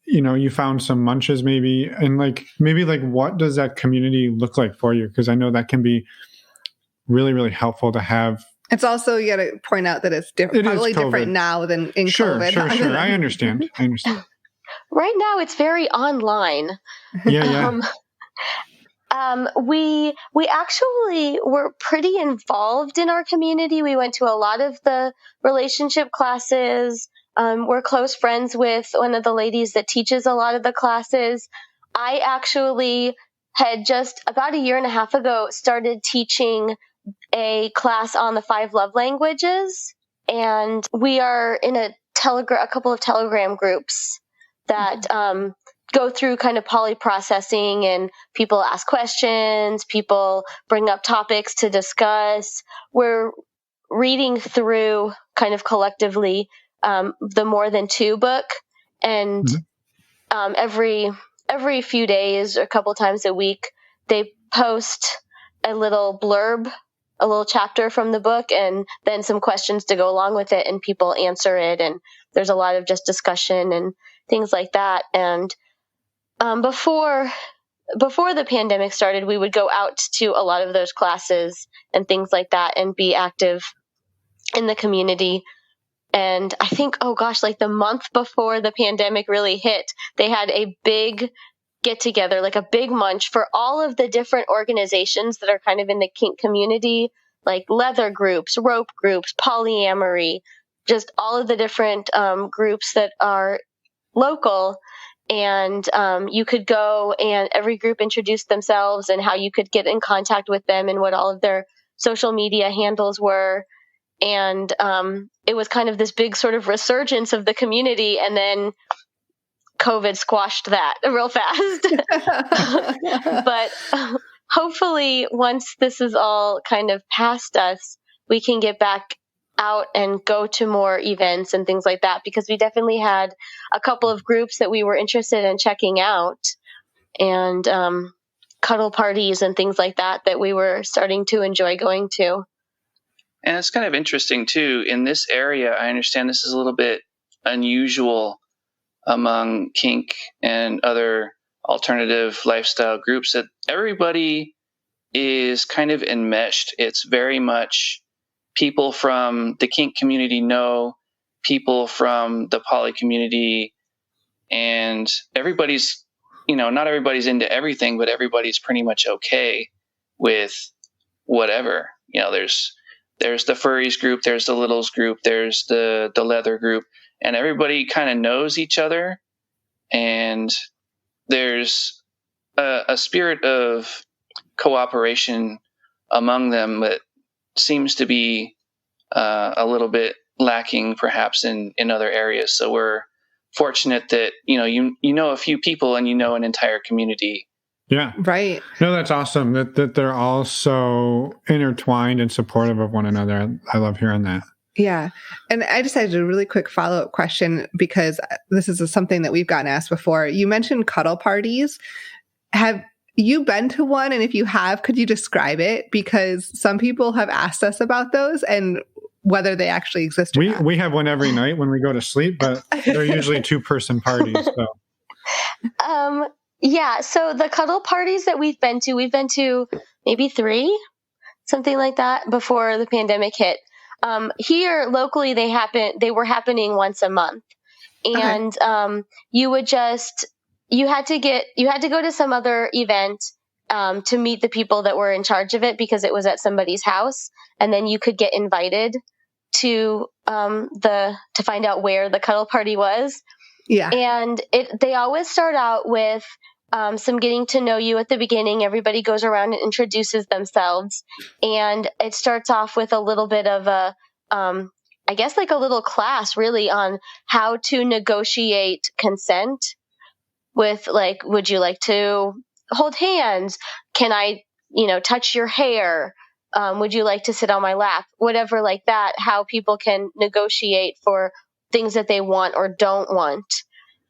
you found some munches maybe, and maybe what does that community look like for you? Because I know that can be really, really helpful to have. It's also, you got to point out that it's probably different now than in COVID. Sure. I understand. Right now, it's very online. Yeah. We actually were pretty involved in our community. We went to a lot of the relationship classes. We're close friends with one of the ladies that teaches a lot of the classes. I actually had just about a year and a half ago started teaching a class on the 5 love languages. And we are in a couple of Telegram groups that go through kind of poly processing, and people ask questions, people bring up topics to discuss. We're reading through kind of collectively the More Than Two book, and every few days, a couple times a week, they post a little blurb, a little chapter from the book, and then some questions to go along with it, and people answer it, and there's a lot of just discussion and things like that. And before the pandemic started, we would go out to a lot of those classes and things like that and be active in the community. And I think, the month before the pandemic really hit, they had a big get together, like a big munch for all of the different organizations that are kind of in the kink community, like leather groups, rope groups, polyamory, just all of the different groups that are local. And you could go, and every group introduced themselves and how you could get in contact with them and what all of their social media handles were. And it was kind of this big sort of resurgence of the community. And then COVID squashed that real fast. But hopefully once this is all kind of past us, we can get back out and go to more events and things like that, because we definitely had a couple of groups that we were interested in checking out, and cuddle parties and things like that we were starting to enjoy going to. And it's kind of interesting too, in this area, I understand this is a little bit unusual among kink and other alternative lifestyle groups, that everybody is kind of enmeshed. It's very much people from the kink community know people from the poly community, and everybody's, not everybody's into everything, but everybody's pretty much okay with whatever. There's the furries group, there's the littles group, there's the leather group, and everybody kind of knows each other, and there's a spirit of cooperation among them that seems to be a little bit lacking perhaps in other areas. So we're fortunate that you know a few people and an entire community. Yeah. Right. No, that's awesome that they're all so intertwined and supportive of one another. I love hearing that. Yeah. And I just had a really quick follow-up question, because this is something that we've gotten asked before. You mentioned cuddle parties. Have you been to one? And if you have, could you describe it? Because some people have asked us about those and whether they actually exist or not. We have one every night when we go to sleep, but they're usually 2-person parties. So. Yeah. So the cuddle parties that we've been to maybe 3, something like that, before the pandemic hit. Here locally, they were happening once a month, and you had to go to some other event to meet the people that were in charge of it, because it was at somebody's house, and then you could get invited to find out where the cuddle party was. Yeah. And they always start out with some getting to know you at the beginning. Everybody goes around and introduces themselves, and it starts off with a little bit of I guess like a little class really on how to negotiate consent with, like, would you like to hold hands? Can I, touch your hair? Would you like to sit on my lap? Whatever like that, how people can negotiate for things that they want or don't want.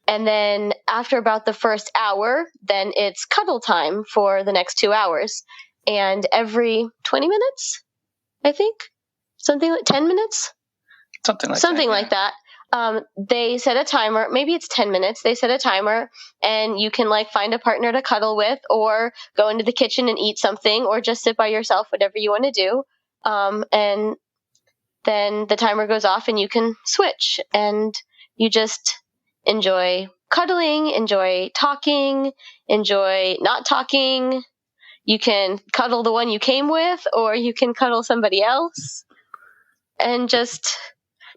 And then after about the first hour, then it's cuddle time for the next 2 hours. And every 20 minutes, I think, something like 10 minutes, something like that. They set a timer. Maybe it's 10 minutes. They set a timer, and you can find a partner to cuddle with, or go into the kitchen and eat something, or just sit by yourself, whatever you want to do. And then the timer goes off and you can switch, and you just enjoy cuddling, enjoy talking, enjoy not talking. You can cuddle the one you came with, or you can cuddle somebody else. And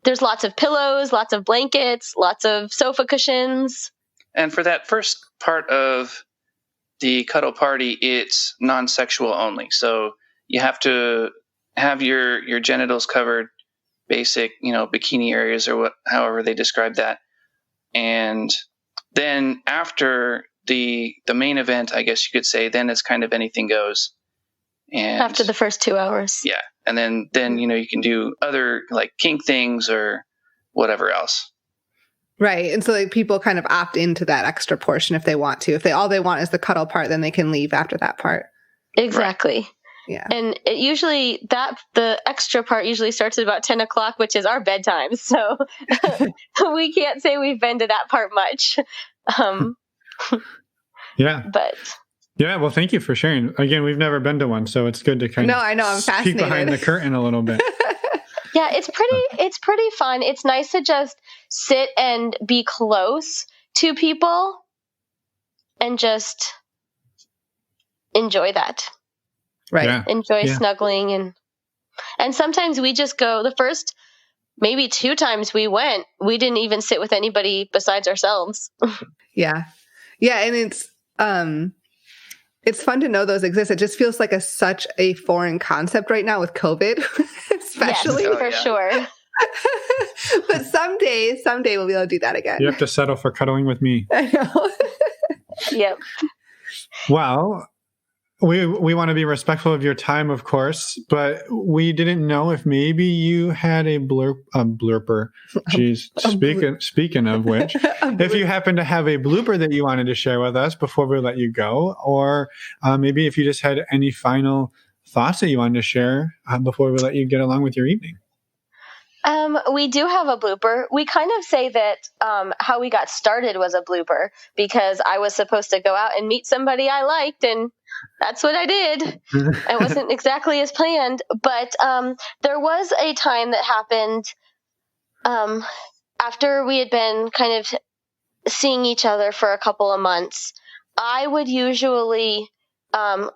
there's lots of pillows, lots of blankets, lots of sofa cushions. And for that first part of the cuddle party, it's non-sexual only. So you have to have your genitals covered, basic, bikini areas, or however they describe that. And then after the main event, I guess you could say, then it's kind of anything goes. And after the first 2 hours. Yeah. And then you can do other kink things or whatever else. Right. And so people kind of opt into that extra portion if they want to. If all they want is the cuddle part, then they can leave after that part. Exactly. Right. Yeah. And the extra part usually starts at about 10 o'clock, which is our bedtime. So we can't say we've been to that part much. Yeah. But yeah, well, thank you for sharing. Again, we've never been to one, so it's good to kind of I know, I'm fascinated. peek behind the curtain a little bit. Yeah, it's pretty fun. It's nice to just sit and be close to people and just enjoy that. Right. Yeah. Enjoy snuggling, and sometimes we just go. The first maybe 2 times we went, we didn't even sit with anybody besides ourselves. Yeah. Yeah, and it's fun to know those exist. It just feels like such a foreign concept right now with COVID, especially. Yes, for sure. But someday we'll be able to do that again. You have to settle for cuddling with me. I know. Yep. Well, we want to be respectful of your time, of course, but we didn't know if maybe you had a blooper. Jeez, speaking of which, if you happen to have a blooper that you wanted to share with us before we let you go, or maybe if you just had any final thoughts that you wanted to share before we let you get along with your evening. We do have a blooper. We kind of say that how we got started was a blooper because I was supposed to go out and meet somebody I liked, and that's what I did. It wasn't exactly as planned, but there was a time that happened after we had been kind of seeing each other for a couple of months. I would usually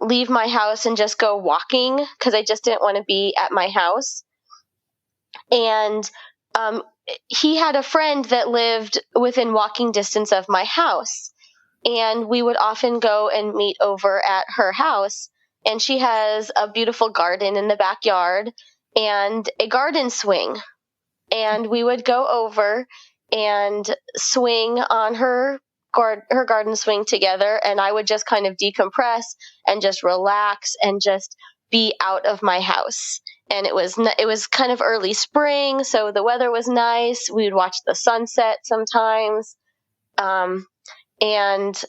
leave my house and just go walking because I just didn't want to be at my house. And he had a friend that lived within walking distance of my house. And we would often go and meet over at her house. And she has a beautiful garden in the backyard and a garden swing. And we would go over and swing on her garden swing together. And I would just kind of decompress and just relax and just be out of my house. And it was kind of early spring, so the weather was nice. We would watch the sunset sometimes. And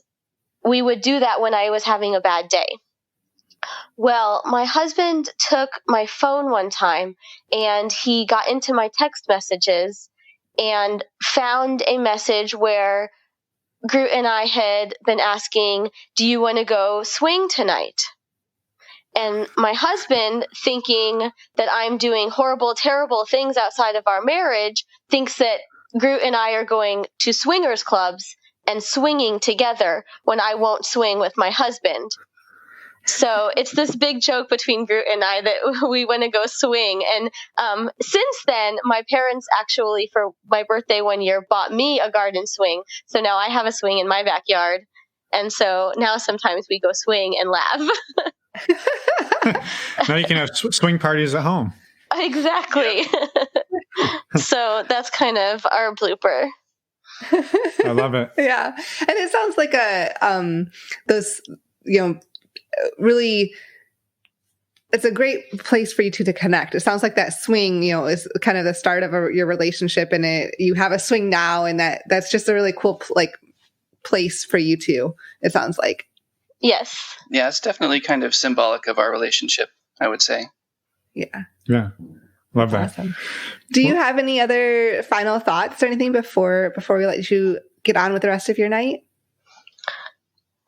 we would do that when I was having a bad day. Well, my husband took my phone one time and he got into my text messages and found a message where Groot and I had been asking, "Do you want to go swing tonight?" And my husband, thinking that I'm doing horrible, terrible things outside of our marriage, thinks that Groot and I are going to swingers clubs and swinging together when I won't swing with my husband. So it's this big joke between Groot and I that we want to go swing. And since then, my parents actually, for my birthday one year, bought me a garden swing. So now I have a swing in my backyard. And so now sometimes we go swing and laugh. Now you can have swing parties at home. Exactly. So that's kind of our blooper. I love it. Yeah. And it sounds like those, really, it's a great place for you two to connect. It sounds like that swing, is kind of the start of your relationship, and you have a swing now, and that's just a really cool, place for you two, it sounds like. Yes. Yeah, it's definitely kind of symbolic of our relationship, I would say. Yeah. Yeah. Love that. Awesome. Do you have any other final thoughts or anything before we let you get on with the rest of your night?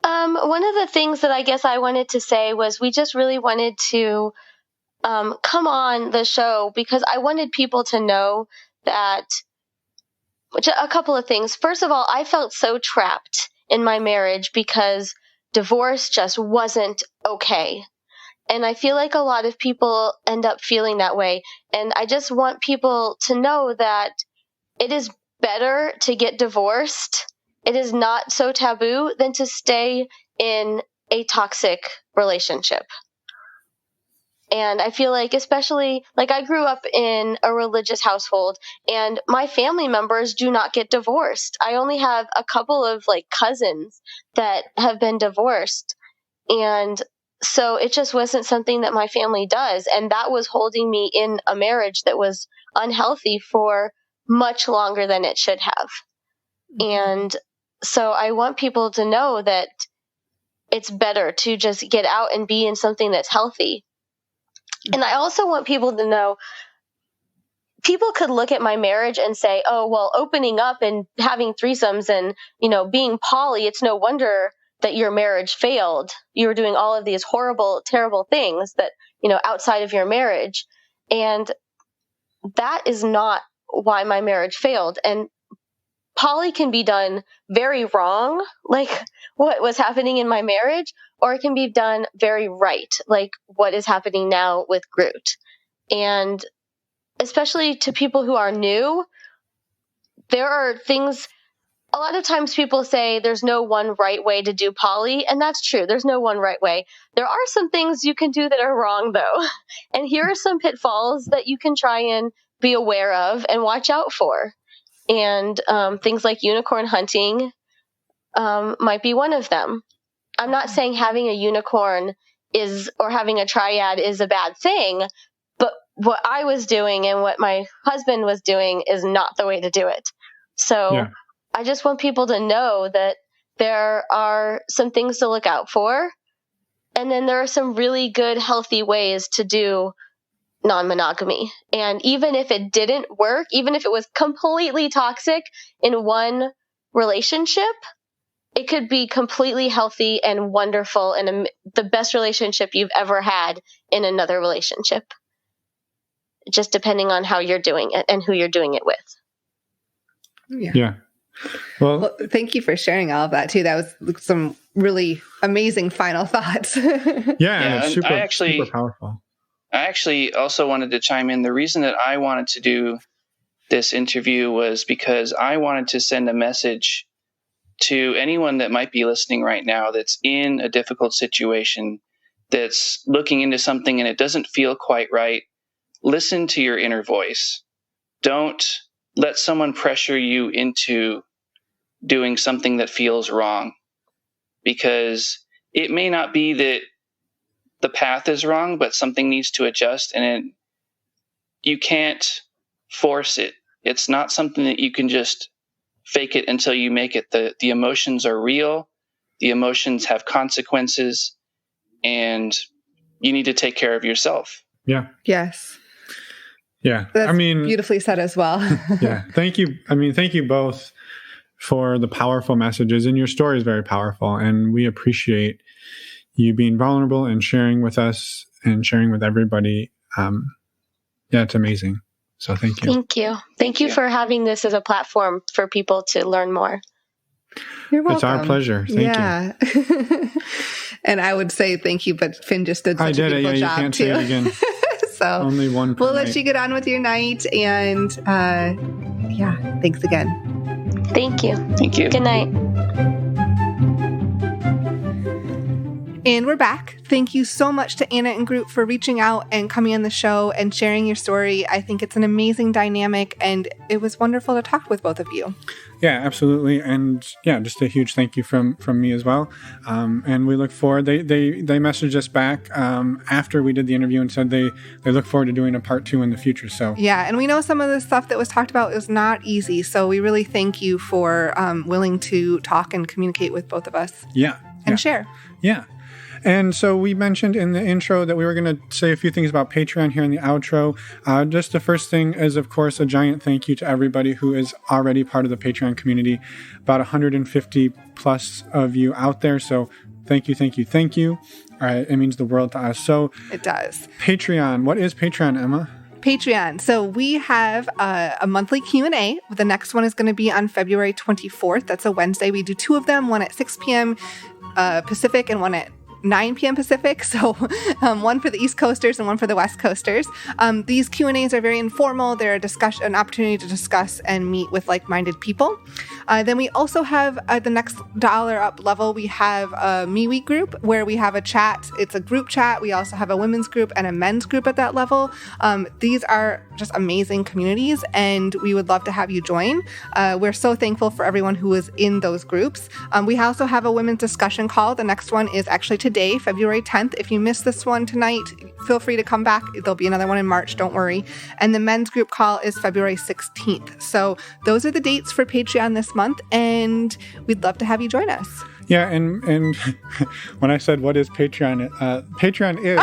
One of the things that I guess I wanted to say was we just really wanted to come on the show because I wanted people to know that a couple of things. First of all, I felt so trapped in my marriage because divorce just wasn't okay. And I feel like a lot of people end up feeling that way. And I just want people to know that it is better to get divorced. It is not so taboo than to stay in a toxic relationship. And I feel like, especially, I grew up in a religious household, and my family members do not get divorced. I only have a couple of, cousins that have been divorced. And so it just wasn't something that my family does. And that was holding me in a marriage that was unhealthy for much longer than it should have. And so I want people to know that it's better to just get out and be in something that's healthy. And I also want people to know, people could look at my marriage and say, oh, well, opening up and having threesomes and, being poly, it's no wonder that your marriage failed. You were doing all of these horrible, terrible things that, outside of your marriage. And that is not why my marriage failed. And poly can be done very wrong, like what was happening in my marriage, or it can be done very right, like what is happening now with Groot. And especially to people who are new, there are things, a lot of times people say there's no one right way to do poly, and that's true. There's no one right way. There are some things you can do that are wrong, though. And here are some pitfalls that you can try and be aware of and watch out for. And things like unicorn hunting might be one of them. I'm not saying having a unicorn or having a triad is a bad thing, but what I was doing and what my husband was doing is not the way to do it. So I just want people to know that there are some things to look out for. And then there are some really good, healthy ways to do non-monogamy. And even if it didn't work, even if it was completely toxic in one relationship, it could be completely healthy and wonderful and the best relationship you've ever had in another relationship. Just depending on how you're doing it and who you're doing it with. Yeah. Well, thank you for sharing all of that too. That was some really amazing final thoughts. Yeah, it's super powerful. I actually also wanted to chime in. The reason that I wanted to do this interview was because I wanted to send a message to anyone that might be listening right now that's in a difficult situation, that's looking into something and it doesn't feel quite right. Listen to your inner voice. Don't let someone pressure you into doing something that feels wrong, because it may not be that the path is wrong, but something needs to adjust, and you can't force it. It's not something that you can just fake it until you make it. The emotions are real. The emotions have consequences, and you need to take care of yourself. Yeah. Yes. Yeah. That's beautifully said as well. Yeah. Thank you. Thank you both for the powerful messages, and your story is very powerful, and we appreciate you being vulnerable and sharing with us and sharing with everybody. It's amazing. So thank you. Thank you. Thank you for having this as a platform for people to learn more. You're welcome. It's our pleasure. Thank you. And I would say thank you, but Finn just did such a beautiful job. You can't too. Say it again. So only one. We'll let you get on with your night, and thanks again. Thank you. Thank you. Good night. And we're back. Thank you so much to Anna and Groot for reaching out and coming on the show and sharing your story. I think it's an amazing dynamic, and it was wonderful to talk with both of you. Yeah, absolutely. And just a huge thank you from me as well. And we look forward. They messaged us back after we did the interview and said they look forward to doing a part 2 in the future. So yeah, and we know some of the stuff that was talked about is not easy. So we really thank you for willing to talk and communicate with both of us. Yeah. And share. Yeah. And so we mentioned in the intro that we were going to say a few things about Patreon here in the outro. Just the first thing is, of course, a giant thank you to everybody who is already part of the Patreon community. About 150 plus of you out there. So thank you, thank you, thank you. It means the world to us. So it does. Patreon. What is Patreon, Emma? Patreon. So we have a monthly Q&A. The next one is going to be on February 24th. That's a Wednesday. We do 2 of them, one at 6 p.m. Pacific and one at 9 p.m. Pacific, so one for the East Coasters and one for the West Coasters. These Q&As are very informal. They're an opportunity to discuss and meet with like-minded people. Then we also have the next dollar up level, we have a MeWe group where we have a chat. It's a group chat. We also have a women's group and a men's group at that level. These are just amazing communities, and we would love to have you join. We're so thankful for everyone who is in those groups. We also have a women's discussion call. The next one is actually today, February 10th. If you missed this one tonight, feel free to come back. There'll be another one in March, don't worry. And the men's group call is February 16th. So those are the dates for Patreon this month, and we'd love to have you join us. Yeah, and when I said what is Patreon, Patreon is...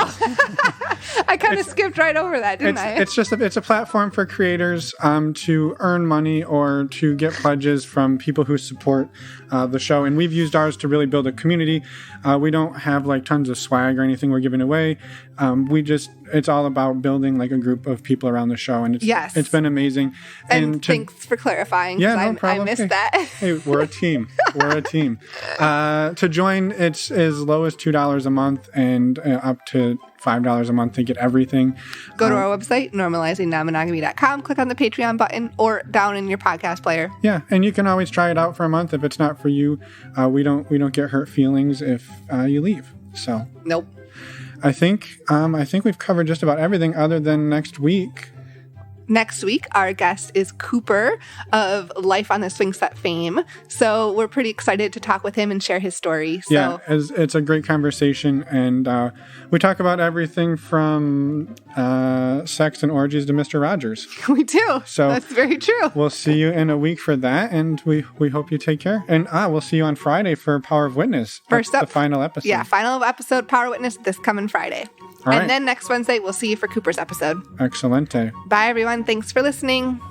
I kind of skipped right over that, didn't I? It's a platform for creators to earn money or to get pledges from people who support the show. And we've used ours to really build a community. We don't have like tons of swag or anything we're giving away. It's all about building like a group of people around the show. And it's been amazing. And thanks for clarifying. Yeah, no problem. I missed that. Hey, we're a team. We're a team. To join, it's as low as $2 a month and up to $5 a month to get everything. Go to our website, normalizingnonmonogamy.com, click on the Patreon button or down in your podcast player. Yeah, and you can always try it out for a month. If it's not for you, we don't get hurt feelings if you leave. So nope. I think we've covered just about everything other than next week. Next week, our guest is Cooper of Life on the Swing Set fame. So we're pretty excited to talk with him and share his story. So, yeah, it's a great conversation. And we talk about everything from sex and orgies to Mr. Rogers. We do. So that's very true. We'll see you in a week for that. And we hope you take care. And we'll see you on Friday for Power of Witness. First up. The final episode. Yeah, final episode, Power of Witness, this coming Friday. All right. And then next Wednesday, we'll see you for Cooper's episode. Excelente. Bye, everyone. Thanks for listening.